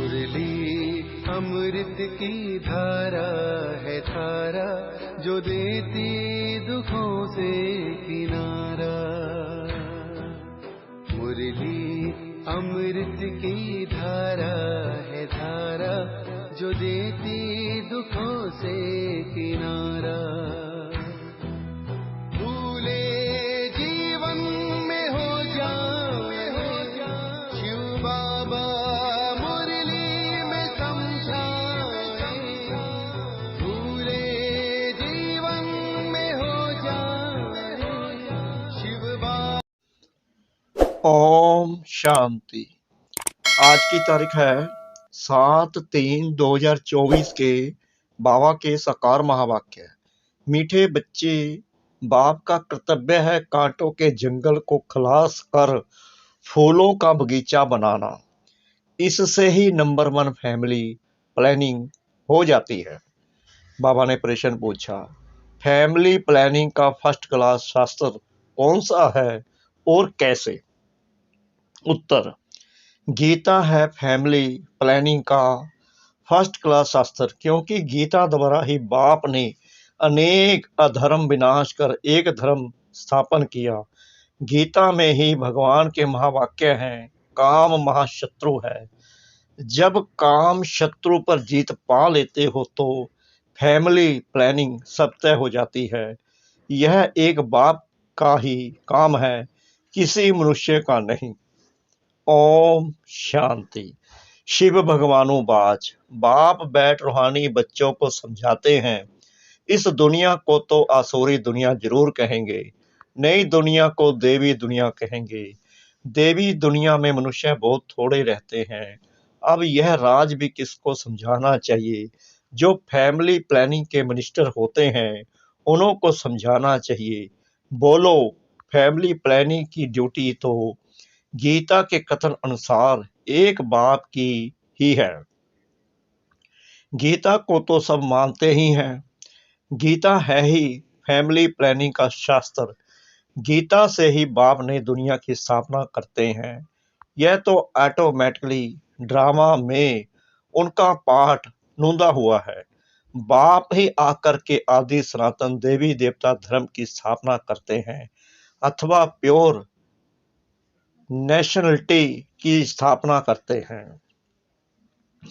मुरली अमृत की धारा है धारा, जो देती दुखों से किनारा। मुरली अमृत की धारा है धारा, जो देती दुखों से किनारा। भूले जीवन में हो जाए शिव बाबा मुरली में समझाए। भूले जीवन में हो जाए शिव बाबा। ओम शांति। आज की तारीख है 7/3/2024 के बाबा के साकार महावाक्य। मीठे बच्चे, बाप का कर्तव्य है कांटों के जंगल को खलास कर फूलों का बगीचा बनाना। इससे ही नंबर 1 फैमिली प्लानिंग हो जाती है। बाबा ने प्रश्न पूछा, फैमिली प्लानिंग का फर्स्ट क्लास शास्त्र कौन सा है और कैसे? उत्तर, गीता है फैमिली प्लानिंग का फर्स्ट क्लास शास्त्र, क्योंकि गीता द्वारा ही बाप ने अनेक अधर्म विनाश कर एक धर्म स्थापन किया। गीता में ही भगवान के महावाक्य हैं, काम महाशत्रु है। जब काम शत्रु पर जीत पा लेते हो तो फैमिली प्लानिंग सब तय हो जाती है। यह एक बाप का ही काम है, किसी मनुष्य का नहीं। ओम शांति। शिव भगवानों बाज, बाप बैठ रूहानी बच्चों को समझाते हैं। इस दुनिया को तो आसुरी दुनिया जरूर कहेंगे, नई दुनिया को देवी दुनिया कहेंगे। देवी दुनिया में मनुष्य बहुत थोड़े रहते हैं। अब यह राज भी किसको समझाना चाहिए? जो फैमिली प्लानिंग के मिनिस्टर होते हैं उन्हों को समझाना चाहिए। बोलो, फैमिली प्लानिंग की ड्यूटी तो गीता के कथन अनुसार एक बाप की ही है। गीता को तो सब मानते ही हैं। गीता है ही फैमिली प्लानिंग का शास्त्र। गीता से ही बाप ने दुनिया की स्थापना करते हैं। यह तो ऑटोमेटिकली ड्रामा में उनका पाठ नूंदा हुआ है। बाप ही आकर के आदि सनातन देवी देवता धर्म की स्थापना करते हैं अथवा प्योर नेशनलिटी की स्थापना करते हैं।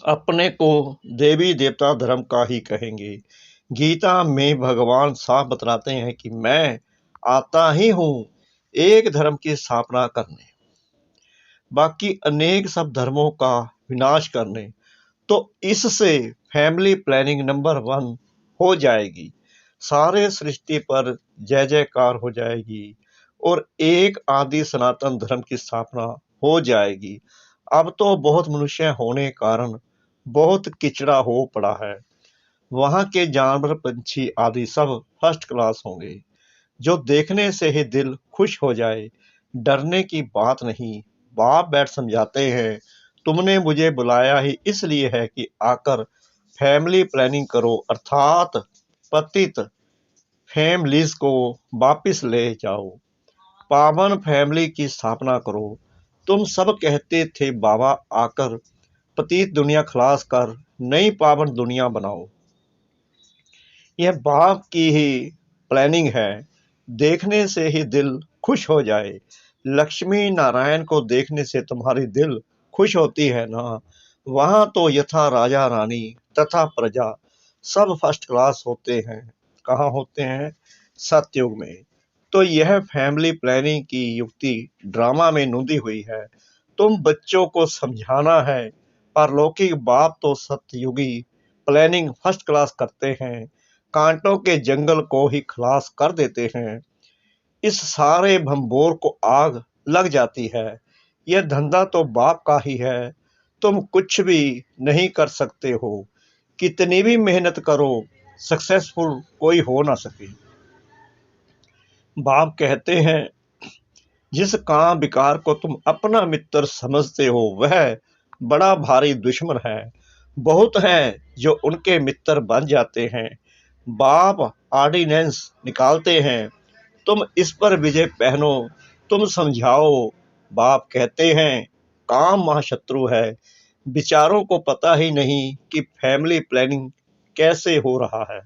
अपने को देवी देवता धर्म का ही कहेंगे। गीता में भगवान साफ बतलाते हैं कि मैं आता ही हूँ एक धर्म की स्थापना करने, बाकी अनेक सब धर्मों का विनाश करने। तो इससे फैमिली प्लानिंग नंबर 1 हो जाएगी, सारे सृष्टि पर जय जयकार हो जाएगी और एक आदि सनातन धर्म की स्थापना हो जाएगी। अब तो बहुत मनुष्य होने कारण बहुत किचड़ा हो पड़ा है। वहां के जानवर पंछी आदि सब फर्स्ट क्लास होंगे, जो देखने से ही दिल खुश हो जाए। डरने की बात नहीं। बाप बैठ समझाते हैं, तुमने मुझे बुलाया ही इसलिए है कि आकर फैमिली प्लानिंग करो, अर्थात पतित फैमिलीज को वापिस ले जाओ, पावन फैमिली की स्थापना करो। तुम सब कहते थे बाबा आकर पतित दुनिया खलास कर नई पावन दुनिया बनाओ। यह बाप की ही प्लानिंग है। देखने से ही दिल खुश हो जाए। लक्ष्मी नारायण को देखने से तुम्हारी दिल खुश होती है ना। वहां तो यथा राजा रानी तथा प्रजा सब फर्स्ट क्लास होते हैं। कहाँ होते हैं? सतयुग में। तो यह फैमिली प्लानिंग की युक्ति ड्रामा में नूंदी हुई है। तुम बच्चों को समझाना है। परलौकिक बाप तो सतयुगी प्लानिंग फर्स्ट क्लास करते हैं, कांटों के जंगल को ही खलास कर देते हैं। इस सारे भंबोर को आग लग जाती है। यह धंधा तो बाप का ही है। तुम कुछ भी नहीं कर सकते हो। कितनी भी मेहनत करो, सक्सेसफुल कोई हो ना सके। बाप कहते हैं, जिस काम विकार को तुम अपना मित्र समझते हो वह बड़ा भारी दुश्मन है। बहुत हैं जो उनके मित्र बन जाते हैं। बाप ऑर्डिनेंस निकालते हैं, तुम इस पर विजय पहनो, तुम समझाओ। बाप कहते हैं, काम महाशत्रु है। विचारों को पता ही नहीं कि फैमिली प्लानिंग कैसे हो रहा है।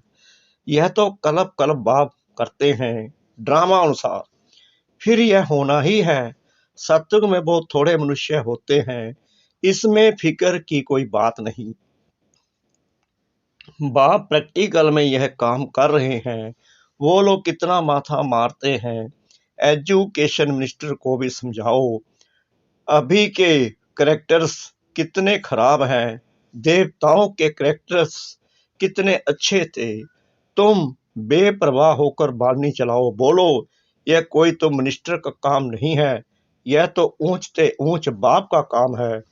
यह तो कलप कलप बाप करते हैं ड्रामा अनुसार, फिर यह होना ही है। सत्युग में बहुत थोड़े मनुष्य होते हैं, इसमें फिक्र की कोई बात नहीं। बाप प्रैक्टिकल में यह काम कर रहे हैं, वो लोग कितना माथा मारते हैं। एजुकेशन मिनिस्टर को भी समझाओ, अभी के करेक्टर्स कितने खराब हैं, देवताओं के करेक्टर्स कितने अच्छे थे। तुम बेपरवाह होकर बानी चलाओ, बोलो यह कोई तो मिनिस्टर का काम नहीं है, यह तो ऊंचते ऊंच बाप का काम है।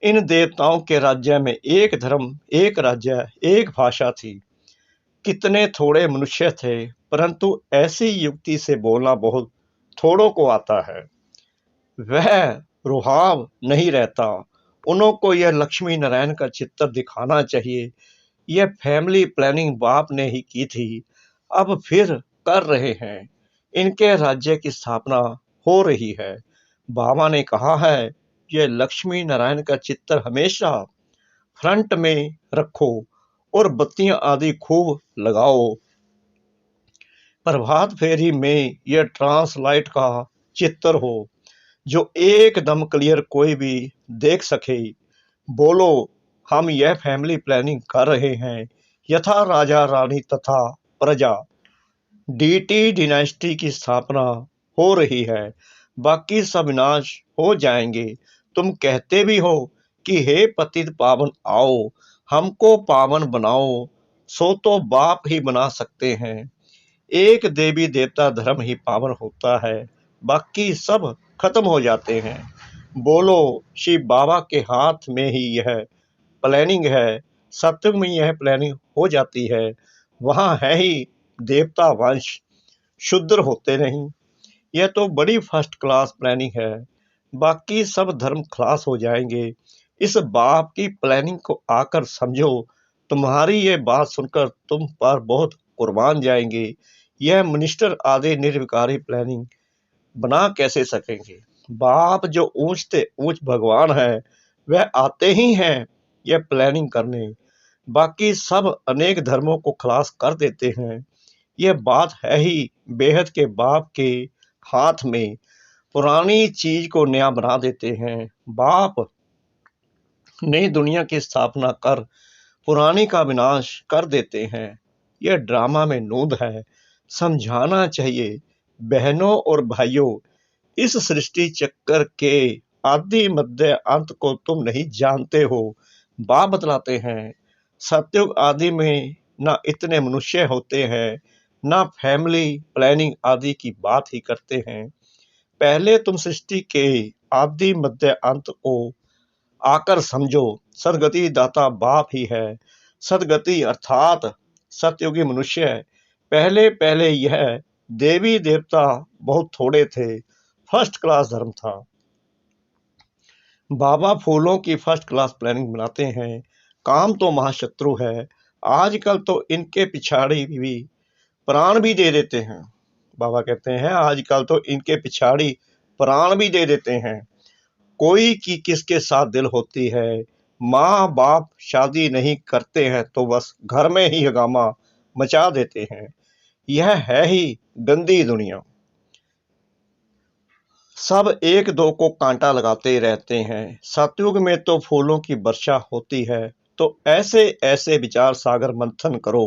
इन देवताओं के राज्य में एक धर्म, एक राज्य, एक भाषा थी। कितने थोड़े मनुष्य थे, परंतु ऐसी युक्ति से बोलना बहुत थोड़ों को आता है। वह रुहाव नहीं रहता। उनको यह लक्ष्मी नारायण का चित्र दिखाना चाहिए। यह फैमिली प्लानिंग बाप ने ही की थी, अब फिर कर रहे हैं। इनके राज्य की स्थापना हो रही है। बाबा ने कहा है, यह लक्ष्मी नारायण का चित्र हमेशा फ्रंट में रखो और बत्तियां आदि खूब लगाओ। प्रभात फेरी में यह ट्रांसलाइट का चित्र हो, जो एकदम क्लियर कोई भी देख सके। बोलो हम यह फैमिली प्लानिंग कर रहे हैं, यथा राजा रानी तथा प्रजा। डीटी डिनास्टी की स्थापना हो रही है, बाकी सब विनाश हो जाएंगे। तुम कहते भी हो कि हे पतित पावन आओ, हमको पावन बनाओ, सो तो बाप ही बना सकते हैं। एक देवी देवता धर्म ही पावन होता है, बाकी सब खत्म हो जाते हैं। बोलो शिव बाबा के हाथ में ही यह प्लानिंग है। सत्युग में यह प्लानिंग हो जाती है, वहां है ही देवता वंश, शूद्र होते नहीं। यह तो बड़ी फर्स्ट क्लास प्लानिंग है, बाकी सब धर्म खलास हो जाएंगे। इस बाप की प्लानिंग को आकर समझो। तुम्हारी ये बात सुनकर तुम पर बहुत कुर्बान जाएंगे। यह मिनिस्टर आदि निर्विकारी प्लानिंग बना कैसे सकेंगे। बाप जो ऊंचते ऊंच भगवान है, वह आते ही हैं यह प्लानिंग करने, बाकी सब अनेक धर्मों को खलास कर देते हैं। यह बात है ही बेहद के बाप के हाथ में, पुरानी चीज को नया बना देते हैं। बाप नई दुनिया की स्थापना कर पुरानी का विनाश कर देते हैं। यह ड्रामा में नूद है, समझाना चाहिए। बहनों और भाइयों, इस सृष्टि चक्कर के आदि मध्य अंत को तुम नहीं जानते हो, बाप बतलाते हैं। सतयुग आदि में ना इतने मनुष्य होते हैं, ना फैमिली प्लानिंग आदि की बात ही करते हैं। पहले तुम सृष्टि के आदि मध्य अंत को आकर समझो। सदगति दाता बाप ही है। सदगति अर्थात सतयुगी मनुष्य। पहले पहले यह देवी देवता बहुत थोड़े थे, फर्स्ट क्लास धर्म था। बाबा फूलों की फर्स्ट क्लास प्लानिंग बनाते हैं। काम तो महाशत्रु है, आजकल तो इनके पिछाड़ी भी प्राण भी दे देते हैं। बाबा कहते हैं आजकल तो इनके पिछाड़ी प्राण भी दे देते हैं। कोई की किसके साथ दिल होती है। माँ बाप शादी नहीं करते हैं तो बस घर में ही हंगामा मचा देते हैं। यह है ही गंदी दुनिया। सब एक दो को कांटा लगाते रहते हैं। सतयुग में तो फूलों की वर्षा होती है। तो ऐसे ऐसे विचार सागर मंथन करो।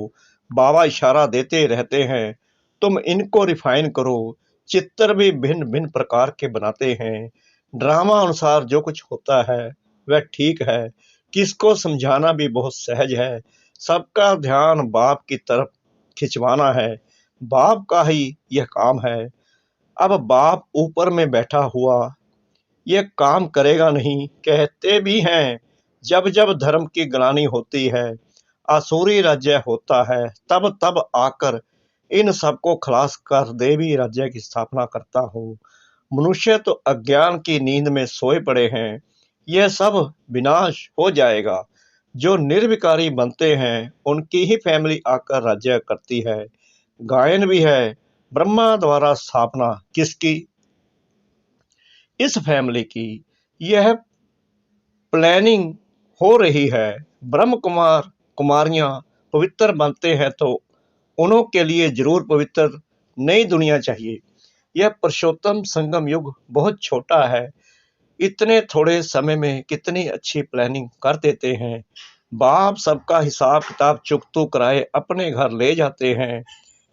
बाबा इशारा देते रहते हैं, तुम इनको रिफाइन करो। चित्र भी भिन्न भिन्न प्रकार के बनाते हैं। ड्रामा अनुसार जो कुछ होता है वह ठीक है, किसको समझाना भी बहुत सहज है। सबका ध्यान बाप की तरफ खिंचवाना है, बाप का ही यह काम है। अब बाप ऊपर में बैठा हुआ ये काम करेगा नहीं, कहते भी हैं। जब जब धर्म की ग्लानि होती है, आसुरी राज्य होता है, तब तब आकर इन सबको खलास कर देवी राज्य की स्थापना करता हूँ। मनुष्य तो अज्ञान की नींद में सोए पड़े हैं। यह सब विनाश हो जाएगा। जो निर्विकारी बनते हैं उनकी ही फैमिली आकर राज्य करती है। गायन भी है, ब्रह्मा द्वारा स्थापना किसकी? इस फैमिली की। यह प्लानिंग हो रही है। ब्रह्म कुमार कुमारियां पवित्र बनते हैं तो उन्हों के लिए जरूर पवित्र नई दुनिया चाहिए। यह पुरुषोत्तम संगम युग बहुत छोटा है, इतने थोड़े समय में कितनी अच्छी प्लानिंग कर देते हैं। बाप सबका हिसाब किताब चुकतू कराए अपने घर ले जाते हैं।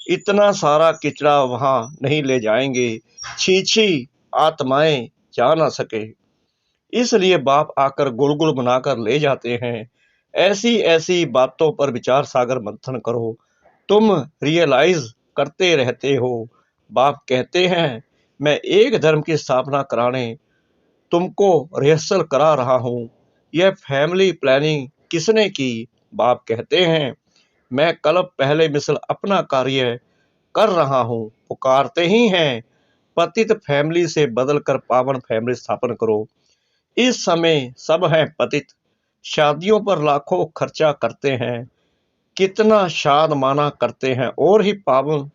इतना सारा किचड़ा वहां नहीं ले जाएंगे, छी छी आत्माएं जा ना सके। इसलिए बाप आकर गुलगुल बनाकर ले जाते हैं। ऐसी ऐसी बातों पर विचार सागर मंथन करो, तुम रियलाइज करते रहते हो। बाप कहते हैं मैं एक धर्म की स्थापना कराने तुमको रिहर्सल करा रहा हूँ। यह फैमिली प्लानिंग किसने की? बाप कहते हैं मैं कल पहले मिसल अपना कार्य कर रहा हूँ। पुकारते ही हैं पतित फैमिली से बदलकर पावन फैमिली स्थापन करो। इस समय सब हैं पतित, शादियों पर लाखों खर्चा करते हैं, कितना शाद माना करते हैं और ही पावन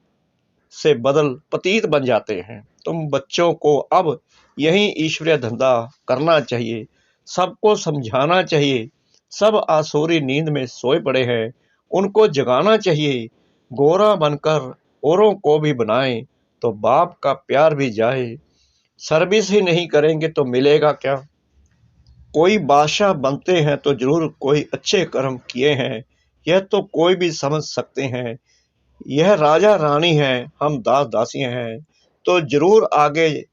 से बदल पतित बन जाते हैं। तुम बच्चों को अब यही ईश्वरीय धंधा करना चाहिए, सबको समझाना चाहिए। सब आसुरी नींद में सोए पड़े हैं, उनको जगाना चाहिए। गोरा बनकर औरों को भी बनाए तो बाप का प्यार भी जाए। सर्विस ही नहीं करेंगे तो मिलेगा क्या? कोई बादशाह बनते हैं तो जरूर कोई अच्छे कर्म किए हैं, यह तो कोई भी समझ सकते हैं। यह राजा रानी है, हम दास दासियां हैं, तो जरूर आगे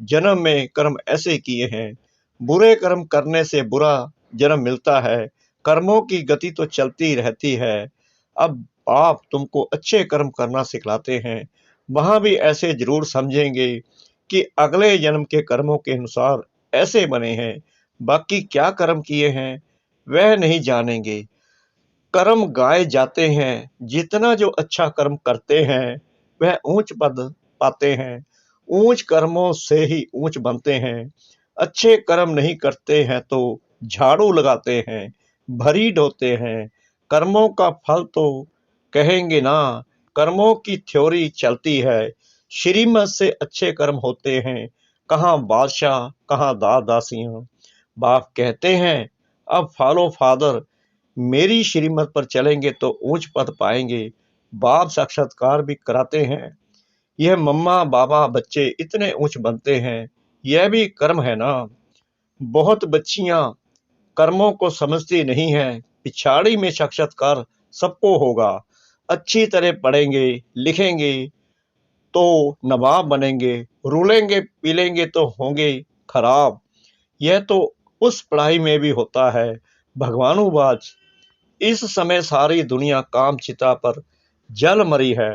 जन्म में कर्म ऐसे किए हैं। बुरे कर्म करने से बुरा जन्म मिलता है, कर्मों की गति तो चलती रहती है। अब आप तुमको अच्छे कर्म करना सिखलाते हैं, वहां भी ऐसे जरूर समझेंगे कि अगले जन्म के कर्मों के अनुसार ऐसे बने हैं, बाकी क्या कर्म किए हैं वह नहीं जानेंगे। कर्म गाए जाते हैं, जितना जो अच्छा कर्म करते हैं वह ऊंच पद पाते हैं। ऊंच कर्मों से ही ऊंच बनते हैं। अच्छे कर्म नहीं करते हैं तो झाड़ू लगाते हैं, भरी ढोते हैं। कर्मों का फल तो कहेंगे ना, कर्मों की थ्योरी चलती है। श्रीमत से अच्छे कर्म होते हैं, कहाँ बादशाह कहाँ दास दासियां। बाप कहते हैं अब फॉलो फादर, मेरी श्रीमत पर चलेंगे तो ऊंच पद पाएंगे। बाप साक्षात्कार भी कराते हैं। यह मम्मा बाबा बच्चे इतने ऊंच बनते हैं, यह भी कर्म है ना। बहुत बच्चियां कर्मों को समझती नहीं है, पिछाड़ी में साक्षात्कार सबको होगा। अच्छी तरह पढ़ेंगे लिखेंगे तो नवाब बनेंगे, रूलेंगे पीलेंगे तो होंगे खराब। यह तो उस पढ़ाई में भी होता है भगवानुवाच। इस समय सारी दुनिया काम चिता पर जल मरी है।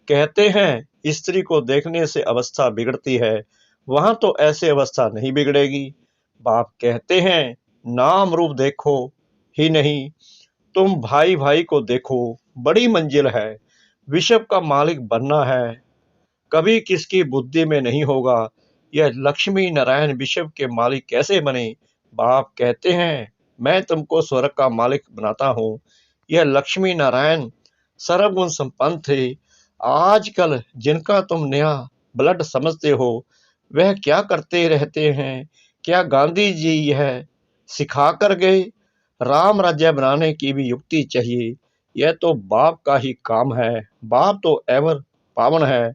कहते हैं स्त्री को देखने से अवस्था बिगड़ती है, वहां तो ऐसे अवस्था नहीं बिगड़ेगी। बाप कहते हैं नाम रूप देखो ही नहीं, तुम भाई भाई को देखो, बड़ी मंजिल है। विश्व का मालिक बनना है, कभी किसकी बुद्धि में नहीं होगा। यह लक्ष्मी नारायण विश्व के मालिक कैसे बने? बाप कहते हैं मैं तुमको स्वर्ग का मालिक बनाता हूँ। यह लक्ष्मी नारायण सर्वगुण संपन्न थे। आजकल जिनका तुम नया ब्लड समझते हो वह क्या करते रहते हैं? क्या गांधी जी यह सिखा कर गए? राम राज्य बनाने की भी युक्ति चाहिए, यह तो बाप का ही काम है। बाप तो एवर पावन है,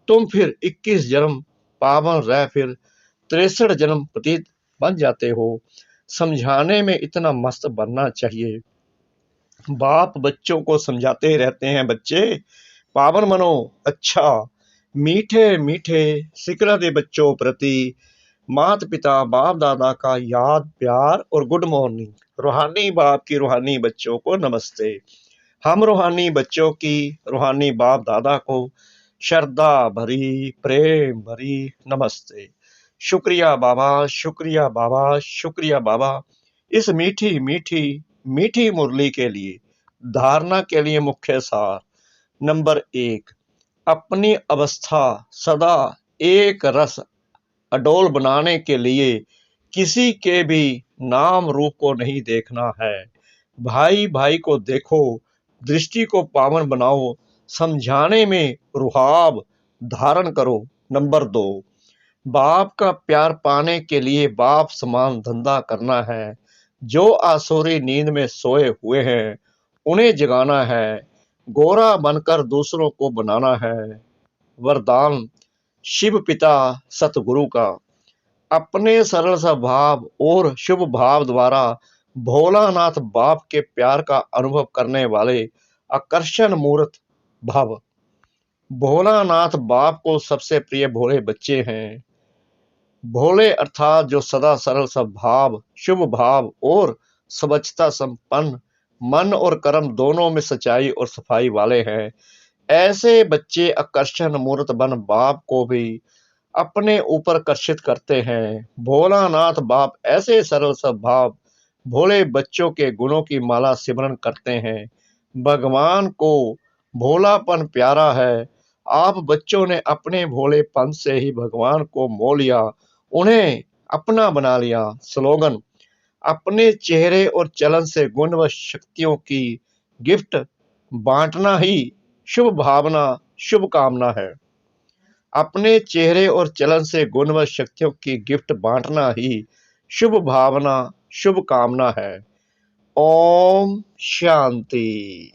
तुम फिर 21 जन्म पावन रह फिर 63 जन्म पतित बन जाते हो। समझाने में इतना मस्त बनना चाहिए। बाप बच्चों को समझाते रहते हैं बच्चे पावन बनो। अच्छा मीठे मीठे सिकरा दे बच्चों प्रति माता पिता बाप दादा का याद प्यार और गुड मॉर्निंग। रूहानी बाप की रूहानी बच्चों को नमस्ते। हम रूहानी बच्चों की रूहानी बाप दादा को श्रद्धा भरी प्रेम भरी नमस्ते। शुक्रिया बाबा, शुक्रिया बाबा, शुक्रिया बाबा। इस मीठी मीठी मीठी मुरली के लिए धारणा के लिए मुख्य सार। नंबर 1, अपनी अवस्था सदा एक रस अडोल बनाने के लिए किसी के भी नाम रूप को नहीं देखना है। भाई भाई को देखो, दृष्टि को पावन बनाओ, समझाने में रुहाब धारण करो। नंबर 2, बाप का प्यार पाने के लिए बाप समान धंधा करना है। जो आसुरी नींद में सोए हुए हैं उन्हें जगाना है, गोरा बनकर दूसरों को बनाना है। वरदान शिव पिता सतगुरु का। अपने सरल स्वभाव और शुभ भाव द्वारा भोलानाथ बाप के प्यार का अनुभव करने वाले आकर्षण मूर्त भव। भोलानाथ बाप को सबसे प्रिय भोले बच्चे हैं। भोले अर्थात जो सदा सरल स्वभाव, शुभ भाव और स्वच्छता संपन्न, मन और कर्म दोनों में सच्चाई और सफाई वाले हैं। ऐसे बच्चे आकर्षण मूर्त बन बाप को भी अपने ऊपर आकर्षित करते हैं। भोलानाथ बाप ऐसे सरल स्वभाव भोले बच्चों के गुणों की माला सिमरन करते हैं। भगवान को भोलापन प्यारा है। आप बच्चों ने अपने भोलेपन से ही भगवान को मोह लिया, उन्हें अपना बना लिया। स्लोगन अपने चेहरे और चलन से गुण व शक्तियों की गिफ्ट बांटना ही शुभ भावना, शुभ कामना है। अपने चेहरे और चलन से गुण व शक्तियों की गिफ्ट बांटना ही शुभ भावना, शुभ कामना है। ओम शांति।